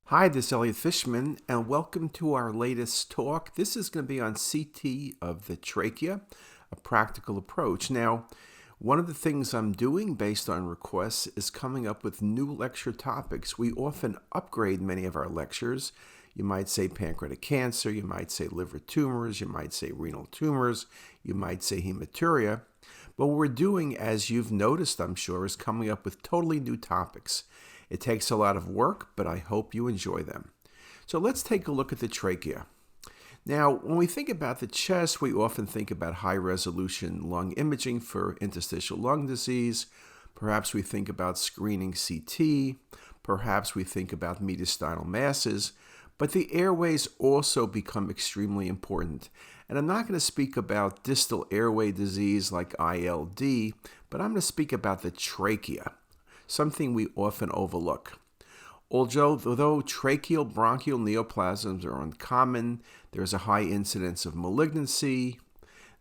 Hi, this is Elliot Fishman, and welcome to our latest talk. This is going to be on CT of the trachea, a practical approach. Now, one of the things I'm doing based on requests is coming up with new lecture topics. We often upgrade many of our lectures. You might say pancreatic cancer, you might say liver tumors, you might say renal tumors, you might say hematuria. But what we're doing, as you've noticed, I'm sure, is coming up with totally new topics. It takes a lot of work, but I hope you enjoy them. So let's take a look at the trachea. Now, when we think about the chest, we often think about high-resolution lung imaging for interstitial lung disease. Perhaps we think about screening CT. Perhaps we think about mediastinal masses. But the airways also become extremely important. And I'm not going to speak about distal airway disease like ILD, but I'm going to speak about the trachea, something we often overlook. Although tracheal bronchial neoplasms are uncommon, there is a high incidence of malignancy.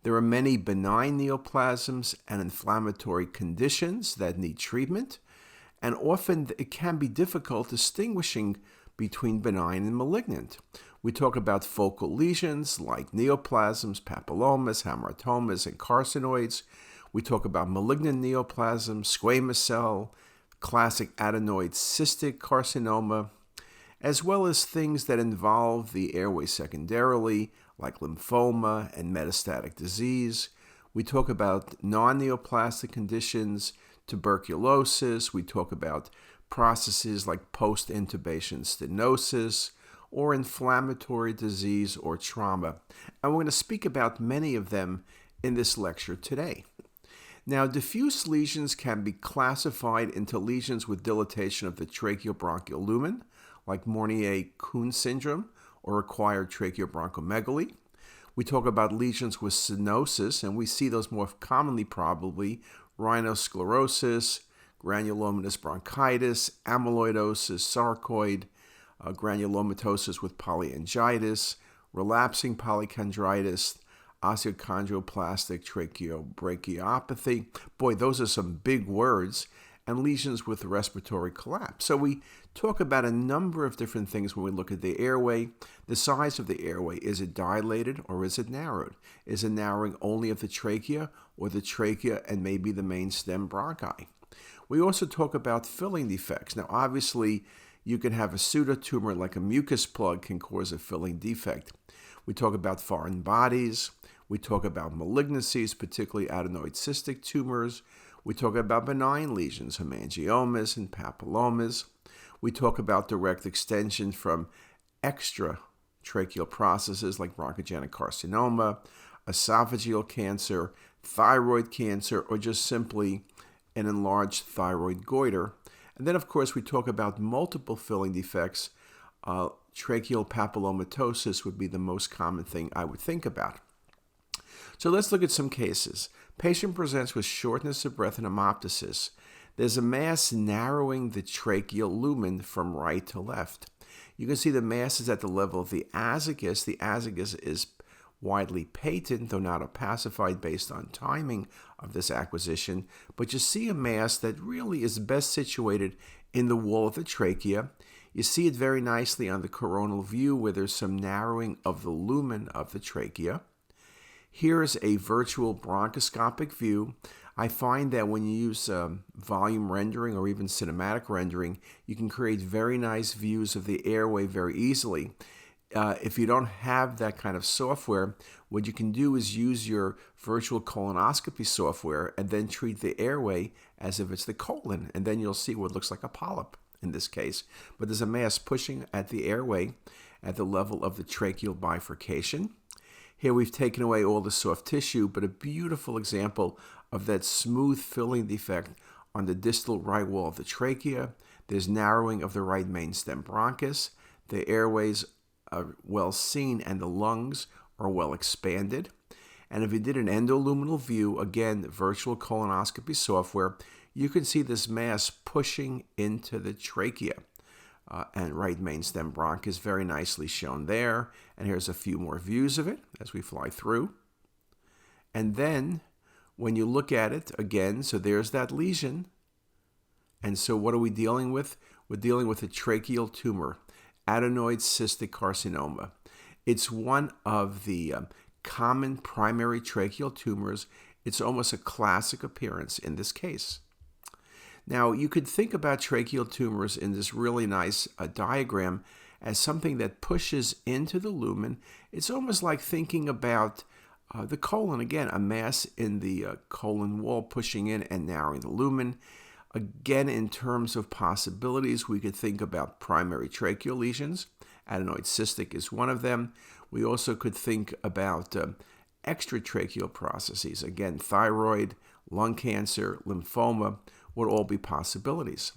There are many benign neoplasms and inflammatory conditions that need treatment, and often it can be difficult distinguishing between benign and malignant. We talk about focal lesions like neoplasms, papillomas, hamartomas, and carcinoids. We talk about malignant neoplasms, squamous cell, classic adenoid cystic carcinoma, as well as things that involve the airway secondarily, like lymphoma and metastatic disease. We talk about non-neoplastic conditions, tuberculosis. We talk about processes like post-intubation stenosis or inflammatory disease or trauma. And we're going to speak about many of them in this lecture today. Now, diffuse lesions can be classified into lesions with dilatation of the tracheobronchial lumen, like Mornier-Kuhn syndrome or acquired tracheobronchomegaly. We talk about lesions with stenosis, and we see those more commonly probably rhinosclerosis, granulomatous bronchitis, amyloidosis, sarcoid, granulomatosis with polyangiitis, relapsing polychondritis, osteochondroplastic tracheobronchiopathy. Boy, those are some big words. And lesions with respiratory collapse. So we talk about a number of different things when we look at the airway. The size of the airway, is it dilated or is it narrowed? Is it narrowing only of the trachea or the trachea and maybe the main stem bronchi? We also talk about filling defects. Now, obviously, you can have a pseudotumor like a mucus plug can cause a filling defect. We talk about foreign bodies. We talk about malignancies, particularly adenoid cystic tumors. We talk about benign lesions, hemangiomas and papillomas. We talk about direct extension from extratracheal processes like bronchogenic carcinoma, esophageal cancer, thyroid cancer, or just simply an enlarged thyroid goiter. And then, of course, we talk about multiple filling defects. Tracheal papillomatosis would be the most common thing I would think about. So let's look at some cases. Patient presents with shortness of breath and hemoptysis. There's a mass narrowing the tracheal lumen from right to left. You can see the mass is at the level of the azygos. The azygos is widely patent, though not opacified based on timing of this acquisition. But you see a mass that really is best situated in the wall of the trachea. You see it very nicely on the coronal view where there's some narrowing of the lumen of the trachea. Here's a virtual bronchoscopic view. I find that when you use volume rendering or even cinematic rendering, you can create very nice views of the airway very easily. If you don't have that kind of software, what you can do is use your virtual colonoscopy software and then treat the airway as if it's the colon, and then you'll see what looks like a polyp in this case. But there's a mass pushing at the airway at the level of the tracheal bifurcation. Here we've taken away all the soft tissue, but a beautiful example of that smooth filling defect on the distal right wall of the trachea. There's narrowing of the right main stem bronchus. The airways are well seen and the lungs are well expanded. And if you did an endoluminal view, again, virtual colonoscopy software, you can see this mass pushing into the trachea. And right main stem bronchus very nicely shown there. And here's a few more views of it as we fly through. And then when you look at it again, so there's that lesion. And so what are we dealing with? We're dealing with a tracheal tumor. adenoid cystic carcinoma. It's one of the common primary tracheal tumors. It's almost a classic appearance in this case. Now, you could think about tracheal tumors in this really nice diagram as something that pushes into the lumen. It's almost like thinking about the colon, again, a mass in the colon wall pushing in and narrowing the lumen. Again, in terms of possibilities, we could think about primary tracheal lesions. Adenoid cystic is one of them. We also could think about extratracheal processes. Again, thyroid, lung cancer, lymphoma would all be possibilities.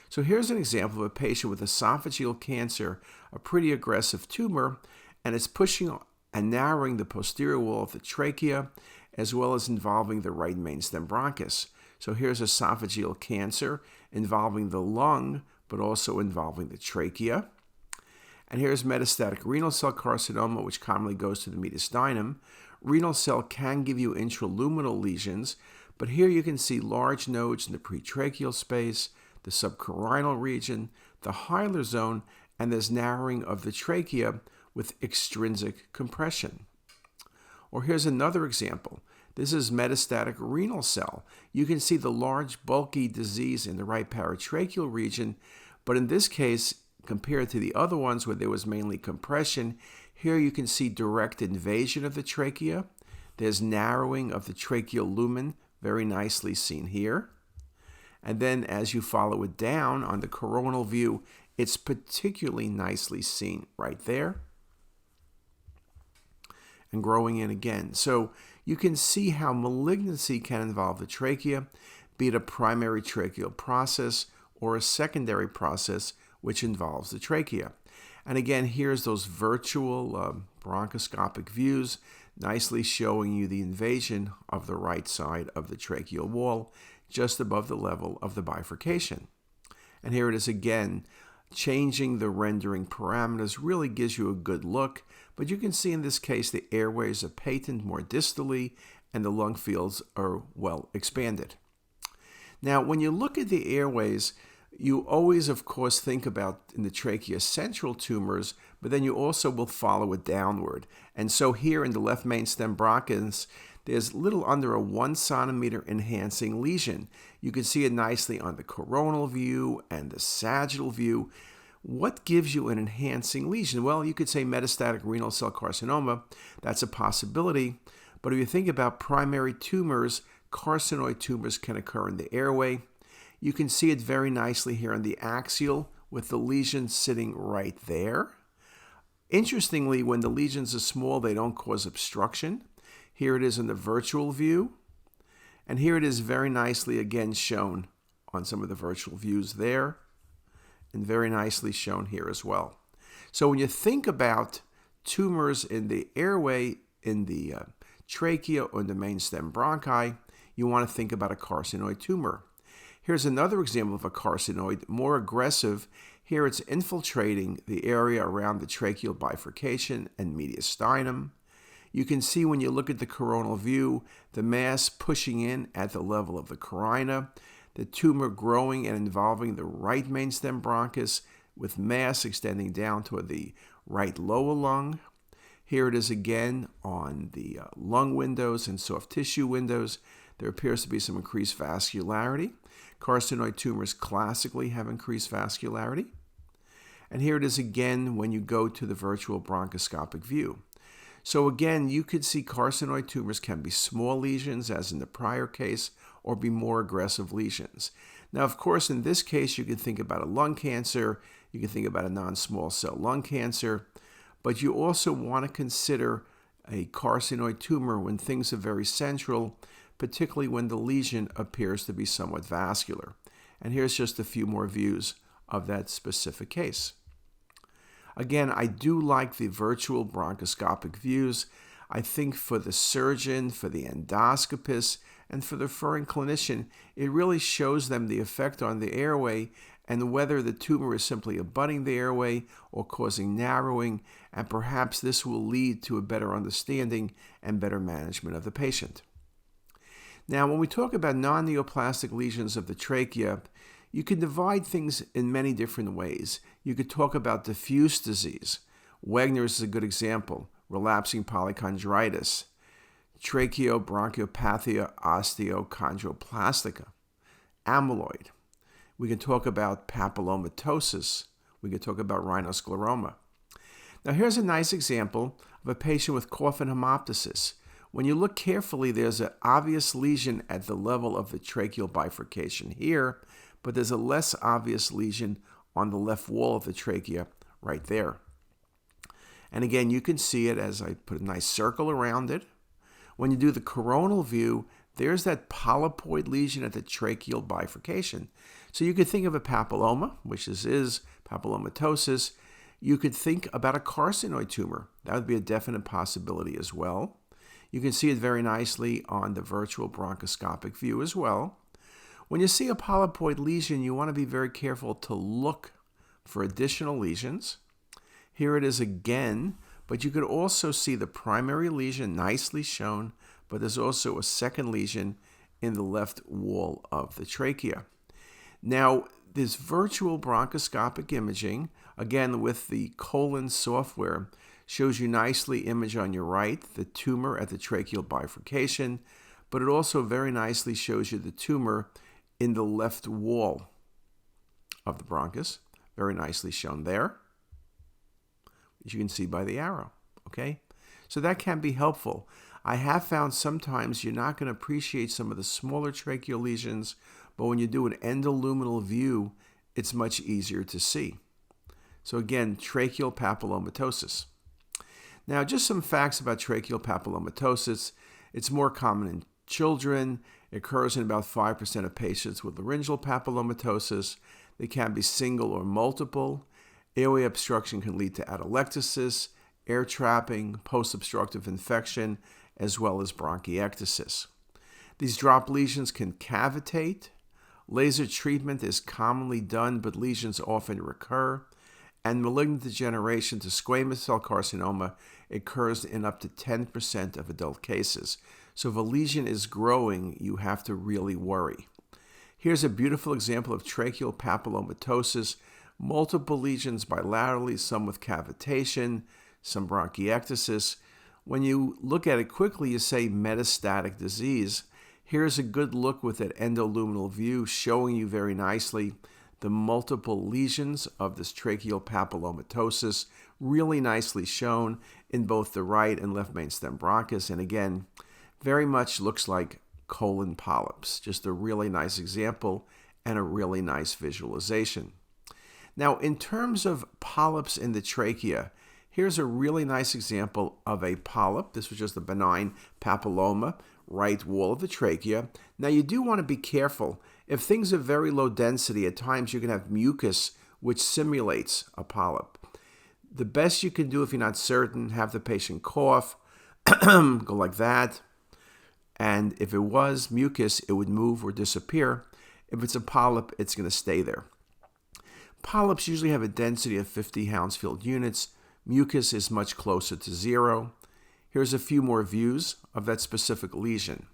So here's an example of a patient with esophageal cancer, a pretty aggressive tumor, and it's pushing and narrowing the posterior wall of the trachea, as well as involving the right mainstem bronchus. So here's esophageal cancer involving the lung, but also involving the trachea. And here's metastatic renal cell carcinoma, which commonly goes to the mediastinum. Renal cell can give you intraluminal lesions, but here you can see large nodes in the pretracheal space, the subcarinal region, the hilar zone, and there's narrowing of the trachea with extrinsic compression. Or here's another example. This is metastatic renal cell. You can see the large, bulky disease in the right paratracheal region, but in this case, compared to the other ones where there was mainly compression, here you can see direct invasion of the trachea. There's narrowing of the tracheal lumen, very nicely seen here. And then as you follow it down on the coronal view, it's particularly nicely seen right there. And growing in again. So you can see how malignancy can involve the trachea, be it a primary tracheal process or a secondary process which involves the trachea. And again, here's those virtual bronchoscopic views, nicely showing you the invasion of the right side of the tracheal wall, just above the level of the bifurcation. And here it is again, changing the rendering parameters really gives you a good look, but you can see in this case the airways are patent more distally and the lung fields are well expanded. Now, when you look at the airways, you always, of course, think about in the trachea central tumors, but then you also will follow it downward. And so here in the left mainstem bronchus, there's little under a 1 centimeter enhancing lesion. You can see it nicely on the coronal view and the sagittal view. What gives you an enhancing lesion? Well, you could say metastatic renal cell carcinoma. That's a possibility. But if you think about primary tumors, carcinoid tumors can occur in the airway. You can see it very nicely here on the axial with the lesion sitting right there. Interestingly, when the lesions are small, they don't cause obstruction. Here it is in the virtual view. And here it is very nicely again shown on some of the virtual views there. And very nicely shown here as well. So when you think about tumors in the airway, in the trachea or in the mainstem bronchi, you want to think about a carcinoid tumor. Here's another example of a carcinoid, more aggressive. Here it's infiltrating the area around the tracheal bifurcation and mediastinum. You can see when you look at the coronal view, the mass pushing in at the level of the carina, the tumor growing and involving the right mainstem bronchus with mass extending down toward the right lower lung. Here it is again on the lung windows and soft tissue windows. There appears to be some increased vascularity. Carcinoid tumors classically have increased vascularity. And here it is again when you go to the virtual bronchoscopic view. So again, you could see carcinoid tumors can be small lesions, as in the prior case, or be more aggressive lesions. Now, of course, in this case, you can think about a lung cancer, you can think about a non-small cell lung cancer, but you also want to consider a carcinoid tumor when things are very central, particularly when the lesion appears to be somewhat vascular. And here's just a few more views of that specific case. Again, I do like the virtual bronchoscopic views. I think for the surgeon, for the endoscopist, and for the referring clinician, it really shows them the effect on the airway and whether the tumor is simply abutting the airway or causing narrowing, and perhaps this will lead to a better understanding and better management of the patient. Now, when we talk about non-neoplastic lesions of the trachea, You can divide things in many different ways. You could talk about diffuse disease. Wegener's is a good example. Relapsing polychondritis. Tracheobronchopathia osteochondroplastica. Amyloid. We can talk about papillomatosis. We can talk about rhinoscleroma. Now here's a nice example of a patient with cough and hemoptysis. When you look carefully, there's an obvious lesion at the level of the tracheal bifurcation here, but there's a less obvious lesion on the left wall of the trachea right there. And again, you can see it as I put a nice circle around it. When you do the coronal view, there's that polypoid lesion at the tracheal bifurcation. So you could think of a papilloma, which this is, papillomatosis. You could think about a carcinoid tumor. That would be a definite possibility as well. You can see it very nicely on the virtual bronchoscopic view as well. When you see a polypoid lesion, you want to be very careful to look for additional lesions. Here it is again, but you could also see the primary lesion nicely shown, but there's also a second lesion in the left wall of the trachea. Now, this virtual bronchoscopic imaging, again with the colon software, shows you nicely image on your right the tumor at the tracheal bifurcation, but it also very nicely shows you the tumor in the left wall of the bronchus, very nicely shown there, as you can see by the arrow, okay? So that can be helpful. I have found sometimes you're not going to appreciate some of the smaller tracheal lesions, but when you do an endoluminal view, it's much easier to see. So again, tracheal papillomatosis. Now, just some facts about tracheal papillomatosis. It's more common in children. It occurs in about 5% of patients with laryngeal papillomatosis. They can be single or multiple. Airway obstruction can lead to atelectasis, air trapping, post-obstructive infection, as well as bronchiectasis. These drop lesions can cavitate. Laser treatment is commonly done, but lesions often recur. And malignant degeneration to squamous cell carcinoma occurs in up to 10% of adult cases. So if a lesion is growing, you have to really worry. Here's a beautiful example of tracheal papillomatosis. Multiple lesions bilaterally, some with cavitation, some bronchiectasis. When you look at it quickly, you say metastatic disease. Here's a good look with an endoluminal view showing you very nicely the multiple lesions of this tracheal papillomatosis, really nicely shown in both the right and left mainstem bronchus. And again, very much looks like colon polyps. Just a really nice example and a really nice visualization. Now, in terms of polyps in the trachea, here's a really nice example of a polyp. This was just a benign papilloma, right wall of the trachea. Now, you do want to be careful. If things are very low density, at times you can have mucus, which simulates a polyp. The best you can do if you're not certain, have the patient cough, go like that. And if it was mucus, it would move or disappear. If it's a polyp, it's going to stay there. Polyps usually have a density of 50 Hounsfield units. Mucus is much closer to 0. Here's a few more views of that specific lesion.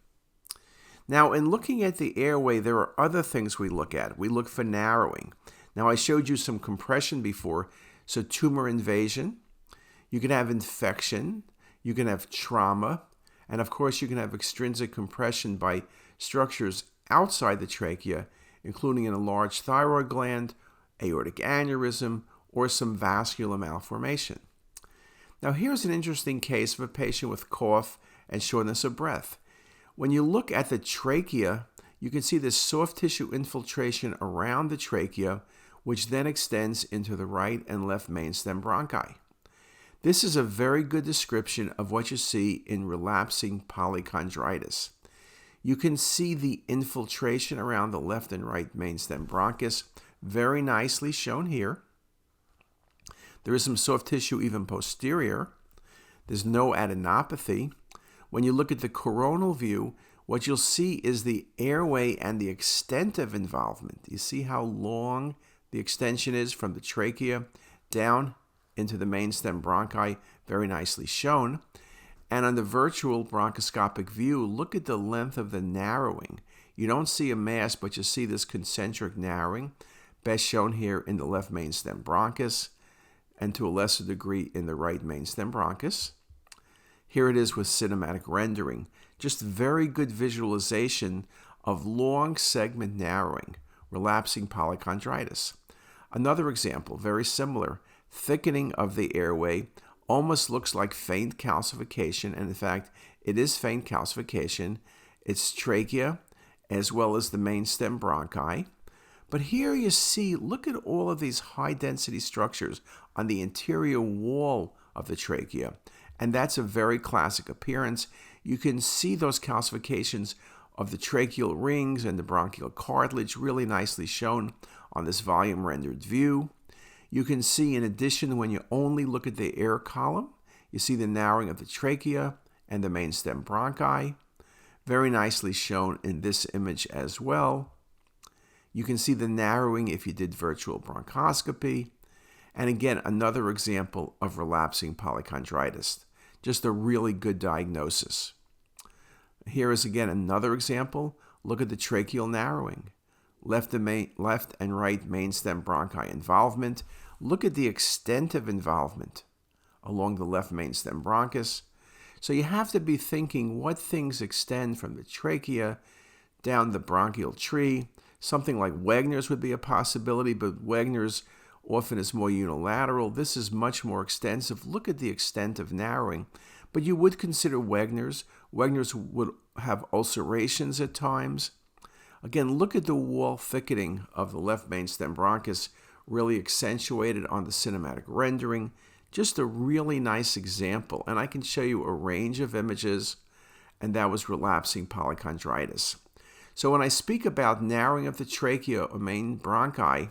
Now, in looking at the airway, there are other things we look at. We look for narrowing. Now, I showed you some compression before, so tumor invasion. You can have infection. You can have trauma. And, of course, you can have extrinsic compression by structures outside the trachea, including an enlarged thyroid gland, aortic aneurysm, or some vascular malformation. Now, here's an interesting case of a patient with cough and shortness of breath. When you look at the trachea, you can see this soft tissue infiltration around the trachea, which then extends into the right and left mainstem bronchi. This is a very good description of what you see in relapsing polychondritis. You can see the infiltration around the left and right mainstem bronchus, very nicely shown here. There is some soft tissue even posterior. There's no adenopathy. When you look at the coronal view, what you'll see is the airway and the extent of involvement. You see how long the extension is from the trachea down into the mainstem bronchi, very nicely shown. And on the virtual bronchoscopic view, look at the length of the narrowing. You don't see a mass, but you see this concentric narrowing, best shown here in the left mainstem bronchus, and to a lesser degree in the right mainstem bronchus. Here it is with cinematic rendering. Just very good visualization of long segment narrowing, relapsing polychondritis. Another example, very similar, thickening of the airway, almost looks like faint calcification, and in fact, it is faint calcification. It's trachea as well as the mainstem bronchi. But here you see, look at all of these high-density structures on the interior wall of the trachea, and that's a very classic appearance. You can see those calcifications of the tracheal rings and the bronchial cartilage really nicely shown on this volume-rendered view. You can see, in addition, when you only look at the air column, you see the narrowing of the trachea and the mainstem bronchi, very nicely shown in this image as well. You can see the narrowing if you did virtual bronchoscopy. And again, another example of relapsing polychondritis. Just a really good diagnosis. Here is again another example. Look at the tracheal narrowing. Left and right mainstem bronchi involvement. Look at the extent of involvement along the left mainstem bronchus. So you have to be thinking what things extend from the trachea down the bronchial tree. Something like Wagner's would be a possibility, but Wagner's often is more unilateral. This is much more extensive. Look at the extent of narrowing. But you would consider Wagner's. Wagner's would have ulcerations at times. Again, look at the wall thickening of the left mainstem bronchus, really accentuated on the cinematic rendering. Just a really nice example. And I can show you a range of images, and that was relapsing polychondritis. So when I speak about narrowing of the trachea or main bronchi,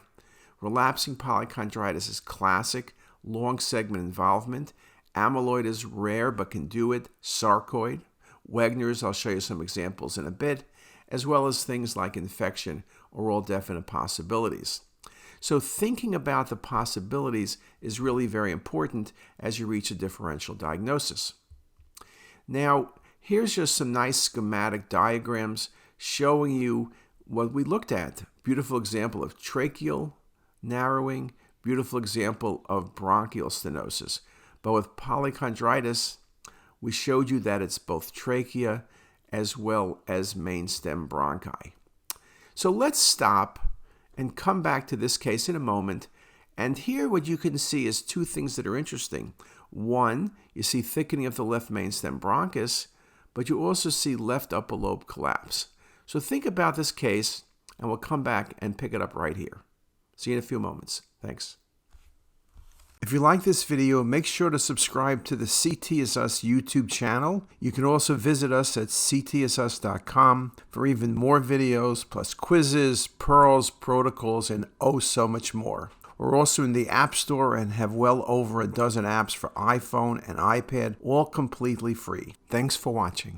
relapsing polychondritis is classic, long segment involvement. Amyloid is rare but can do it. Sarcoid. Wagner's, I'll show you some examples in a bit, as well as things like infection are all definite possibilities. So thinking about the possibilities is really very important as you reach a differential diagnosis. Now, here's just some nice schematic diagrams showing you what we looked at. Beautiful example of tracheal narrowing, beautiful example of bronchial stenosis. But with polychondritis, we showed you that it's both trachea as well as mainstem bronchi. So let's stop and come back to this case in a moment. And here what you can see is two things that are interesting. One, you see thickening of the left mainstem bronchus, but you also see left upper lobe collapse. So think about this case, and we'll come back and pick it up right here. See you in a few moments. Thanks. If you like this video, make sure to subscribe to the CTisus YouTube channel. You can also visit us at ctisus.com for even more videos, plus quizzes, pearls, protocols, and oh so much more. We're also in the App Store and have well over a dozen apps for iPhone and iPad, all completely free. Thanks for watching.